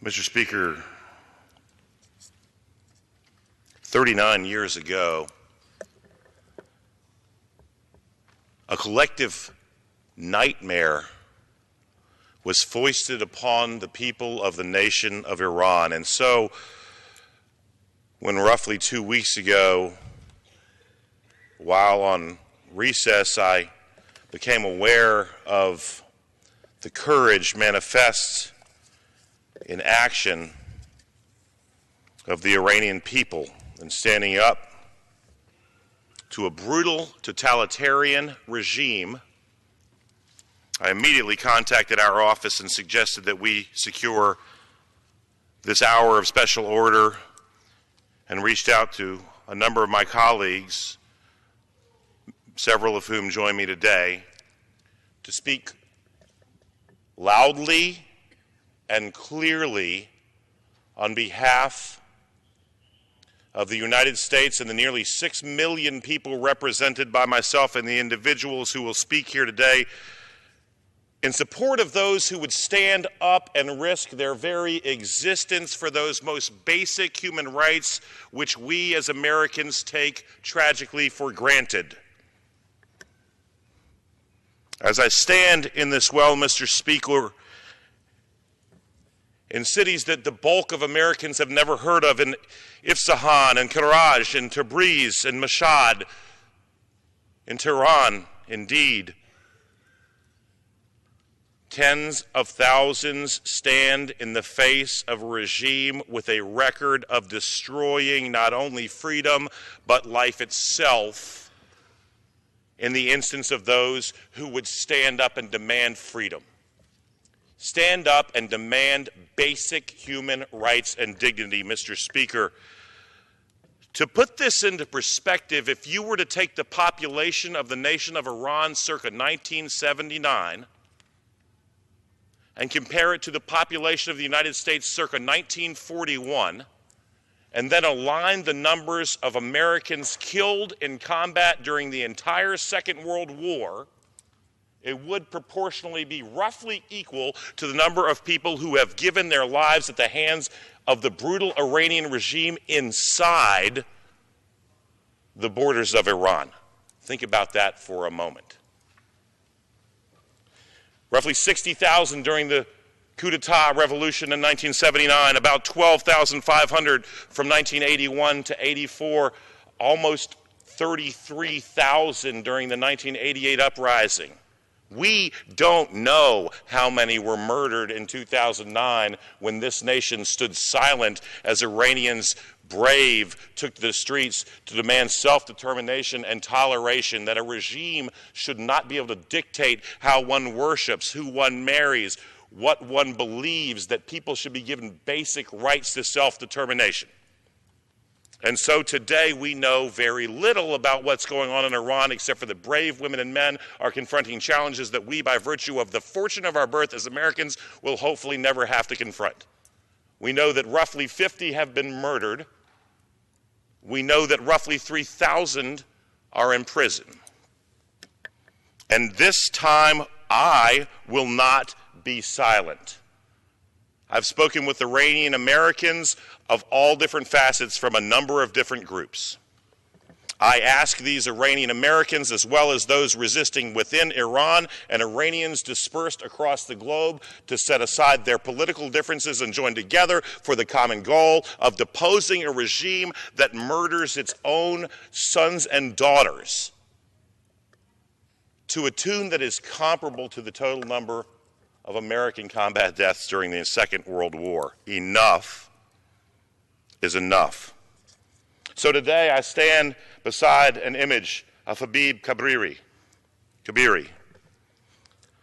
Mr. Speaker, 39 years ago, a collective nightmare was foisted upon the people of the nation of Iran. And so, when roughly 2 weeks ago, while on recess, I became aware of the courage manifest in action of the Iranian people in standing up to a brutal totalitarian regime, I immediately contacted our office and suggested that we secure this hour of special order and reached out to a number of my colleagues, several of whom join me today, to speak loudly and clearly on behalf of the United States and the nearly 6 million people represented by myself and the individuals who will speak here today in support of those who would stand up and risk their very existence for those most basic human rights which we as Americans take tragically for granted. As I stand in this well, Mr. Speaker, in cities that the bulk of Americans have never heard of, in Isfahan and Karaj and Tabriz and Mashhad, in Tehran, indeed, tens of thousands stand in the face of a regime with a record of destroying not only freedom but life itself in the instance of those who would stand up and demand freedom. Stand up and demand basic human rights and dignity, Mr. Speaker. To put this into perspective, if you were to take the population of the nation of Iran circa 1979 and compare it to the population of the United States circa 1941, and then align the numbers of Americans killed in combat during the entire Second World War, it would proportionally be roughly equal to the number of people who have given their lives at the hands of the brutal Iranian regime inside the borders of Iran. Think about that for a moment. Roughly 60,000 during the coup d'etat revolution in 1979, about 12,500 from 1981 to 84, almost 33,000 during the 1988 uprising. We don't know how many were murdered in 2009 when this nation stood silent as Iranians brave took to the streets to demand self-determination and toleration, that a regime should not be able to dictate how one worships, who one marries, what one believes, that people should be given basic rights to self-determination. And so today we know very little about what's going on in Iran, except for the brave women and men are confronting challenges that we, by virtue of the fortune of our birth as Americans, will hopefully never have to confront. We know that roughly 50 have been murdered. We know that roughly 3,000 are in prison. And this time I will not be silent. I've spoken with Iranian Americans of all different facets from a number of different groups. I ask these Iranian Americans, as well as those resisting within Iran and Iranians dispersed across the globe, to set aside their political differences and join together for the common goal of deposing a regime that murders its own sons and daughters to a tune that is comparable to the total number of American combat deaths during the Second World War. Enough is enough. So today I stand beside an image of Habib Kabiri.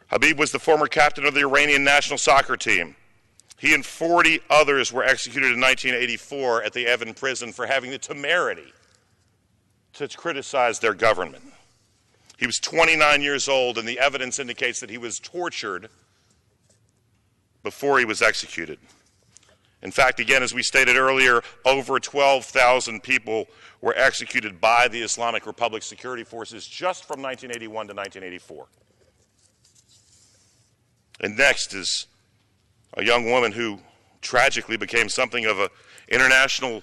Habib was the former captain of the Iranian national soccer team. He and 40 others were executed in 1984 at the Evin prison for having the temerity to criticize their government. He was 29 years old, and the evidence indicates that he was tortured before he was executed. In fact, again, as we stated earlier, over 12,000 people were executed by the Islamic Republic security forces just from 1981 to 1984. And next is a young woman who tragically became something of an international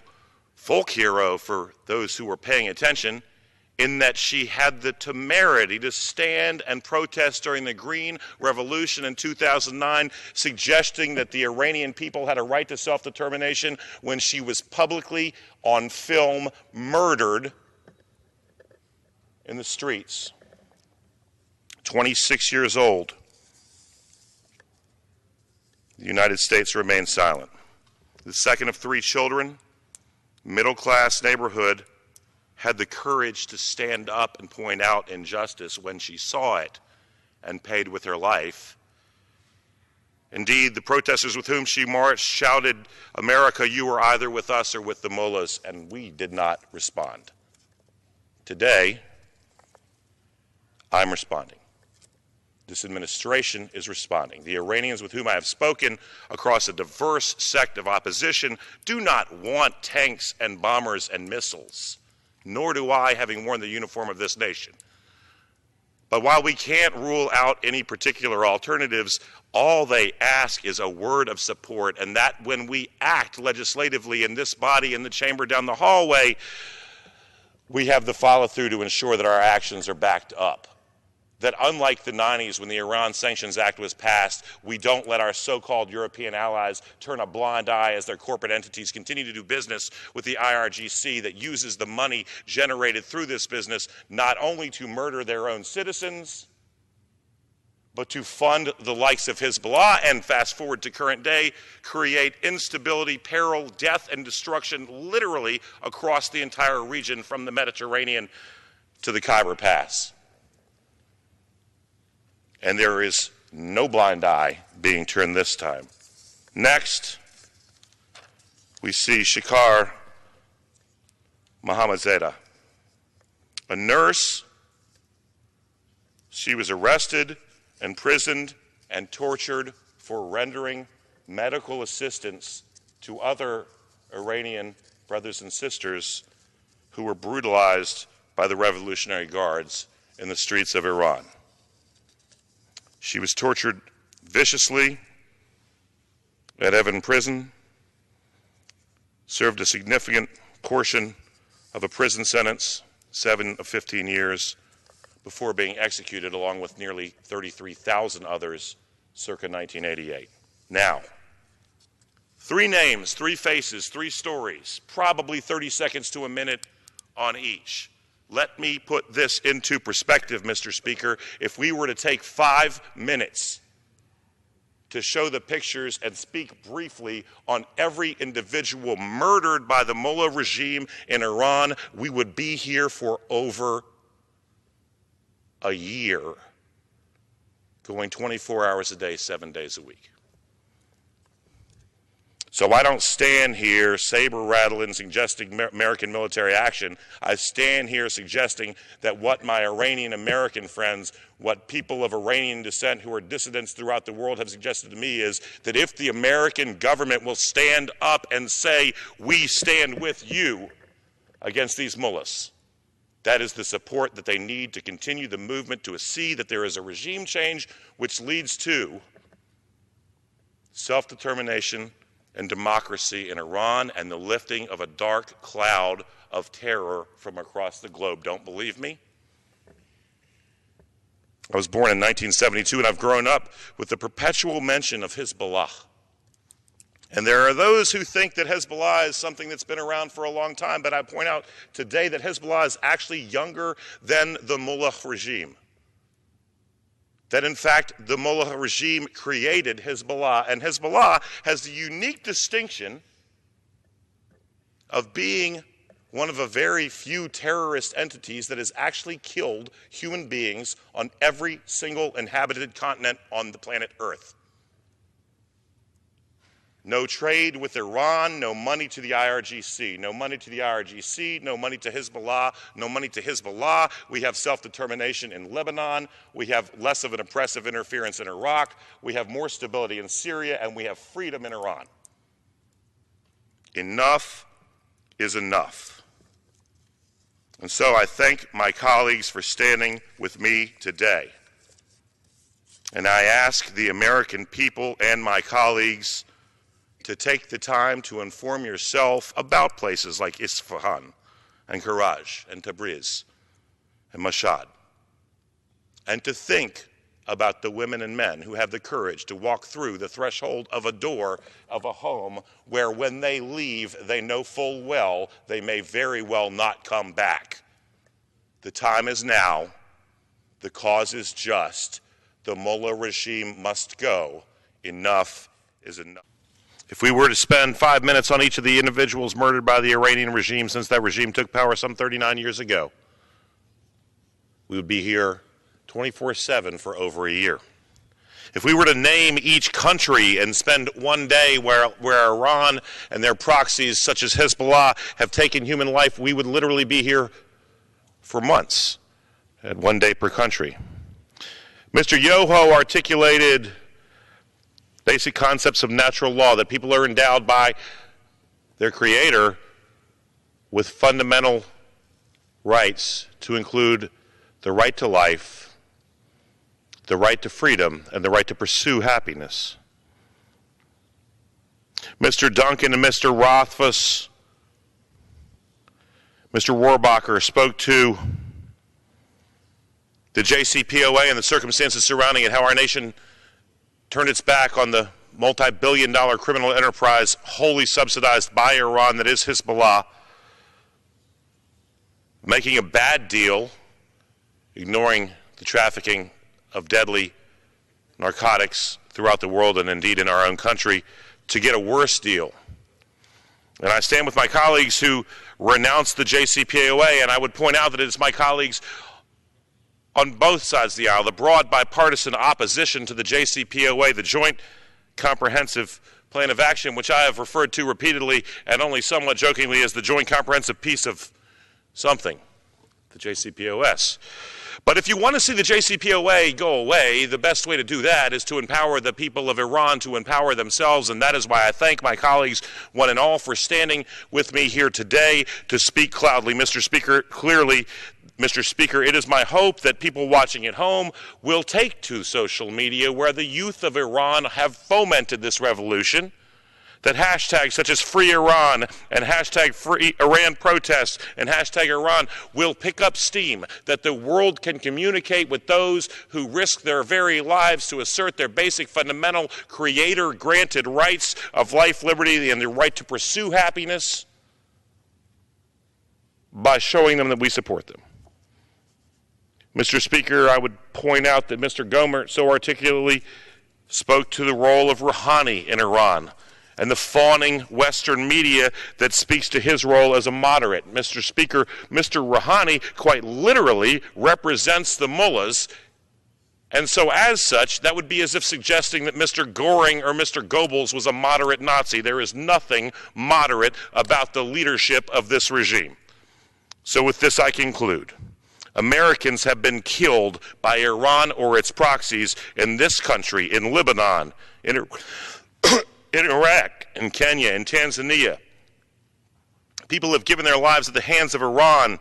folk hero for those who were paying attention, in that she had the temerity to stand and protest during the Green Revolution in 2009, suggesting that the Iranian people had a right to self-determination when she was publicly on film murdered in the streets. 26 years old. The United States remained silent. The second of 3 children, middle-class neighborhood, had the courage to stand up and point out injustice when she saw it and paid with her life. Indeed, the protesters with whom she marched shouted, "America, you are either with us or with the mullahs," and we did not respond. Today, I'm responding. This administration is responding. The Iranians with whom I have spoken across a diverse sect of opposition do not want tanks and bombers and missiles, nor do I, having worn the uniform of this nation. But while we can't rule out any particular alternatives, all they ask is a word of support, and that when we act legislatively in this body, in the chamber down the hallway, we have the follow-through to ensure that our actions are backed up. That unlike the 90s when the Iran Sanctions Act was passed, we don't let our so-called European allies turn a blind eye as their corporate entities continue to do business with the IRGC that uses the money generated through this business not only to murder their own citizens, but to fund the likes of Hezbollah and, fast forward to current day, create instability, peril, death, and destruction literally across the entire region from the Mediterranean to the Khyber Pass. And there is no blind eye being turned this time. Next, we see Shikar Mohammadzadeh, a nurse. She was arrested, imprisoned, and tortured for rendering medical assistance to other Iranian brothers and sisters who were brutalized by the Revolutionary Guards in the streets of Iran. She was tortured viciously at Evin Prison, served a significant portion of a prison sentence, 7 of 15 years, before being executed along with nearly 33,000 others circa 1988. Now, 3 names, 3 faces, 3 stories, probably 30 seconds to a minute on each. Let me put this into perspective, Mr. Speaker. If we were to take 5 minutes to show the pictures and speak briefly on every individual murdered by the mullah regime in Iran, we would be here for over a year, going 24 hours a day, 7 days a week. So I don't stand here saber-rattling, suggesting American military action. I stand here suggesting that what my Iranian American friends, what people of Iranian descent who are dissidents throughout the world have suggested to me is that if the American government will stand up and say, we stand with you against these mullahs, that is the support that they need to continue the movement to see that there is a regime change which leads to self-determination and democracy in Iran and the lifting of a dark cloud of terror from across the globe. Don't believe me? I was born in 1972 and I've grown up with the perpetual mention of Hezbollah. And there are those who think that Hezbollah is something that's been around for a long time, but I point out today that Hezbollah is actually younger than the mullah regime. That in fact, the mullah regime created Hezbollah, and Hezbollah has the unique distinction of being one of a very few terrorist entities that has actually killed human beings on every single inhabited continent on the planet Earth. No trade with Iran, no money to the IRGC, no money to the IRGC, no money to Hezbollah, no money to Hezbollah. We have self-determination in Lebanon. We have less of an oppressive interference in Iraq. We have more stability in Syria, and we have freedom in Iran. Enough is enough. And so I thank my colleagues for standing with me today. And I ask the American people and my colleagues to take the time to inform yourself about places like Isfahan and Karaj and Tabriz and Mashhad, and to think about the women and men who have the courage to walk through the threshold of a door of a home where when they leave, they know full well they may very well not come back. The time is now. The cause is just. The mullah regime must go. Enough is enough. If we were to spend 5 minutes on each of the individuals murdered by the Iranian regime since that regime took power some 39 years ago, we would be here 24/7 for over a year. If we were to name each country and spend one day where Iran and their proxies such as Hezbollah have taken human life, we would literally be here for months at 1 day per country. Mr. Yoho articulated basic concepts of natural law, that people are endowed by their creator with fundamental rights to include the right to life, the right to freedom, and the right to pursue happiness. Mr. Duncan and Mr. Rothfuss, Mr. Warbacher spoke to the JCPOA and the circumstances surrounding it, how our nation turned its back on the multi-billion-dollar criminal enterprise wholly subsidized by Iran that is Hezbollah, making a bad deal, ignoring the trafficking of deadly narcotics throughout the world and indeed in our own country, to get a worse deal. And I stand with my colleagues who renounced the JCPOA, and I would point out that it is my colleagues on both sides of the aisle, the broad bipartisan opposition to the JCPOA, the Joint Comprehensive Plan of Action, which I have referred to repeatedly and only somewhat jokingly as the Joint Comprehensive Piece of something, the JCPOS. But if you want to see the JCPOA go away, the best way to do that is to empower the people of Iran to empower themselves, and that is why I thank my colleagues, one and all, for standing with me here today to speak cloudly. Mr. Speaker, clearly, Mr. Speaker, it is my hope that people watching at home will take to social media where the youth of Iran have fomented this revolution, that hashtags such as Free Iran and hashtag Free IranProtests and hashtag Iran will pick up steam, that the world can communicate with those who risk their very lives to assert their basic fundamental creator-granted rights of life, liberty, and the right to pursue happiness by showing them that we support them. Mr. Speaker, I would point out that Mr. Gomer so articulately spoke to the role of Rouhani in Iran and the fawning Western media that speaks to his role as a moderate. Mr. Speaker, Mr. Rouhani quite literally represents the mullahs, and so as such, that would be as if suggesting that Mr. Göring or Mr. Goebbels was a moderate Nazi. There is nothing moderate about the leadership of this regime. So with this I conclude. Americans have been killed by Iran or its proxies in this country, in Lebanon, in Iraq, in Kenya, in Tanzania. People have given their lives at the hands of Iran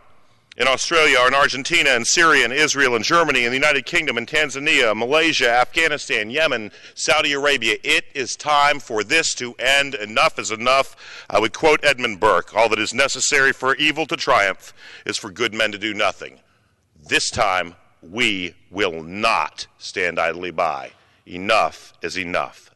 in Australia, in Argentina, in Syria, in Israel, in Germany, in the United Kingdom, in Tanzania, Malaysia, Afghanistan, Yemen, Saudi Arabia. It is time for this to end. Enough is enough. I would quote Edmund Burke, all that is necessary for evil to triumph is for good men to do nothing. This time, we will not stand idly by. Enough is enough.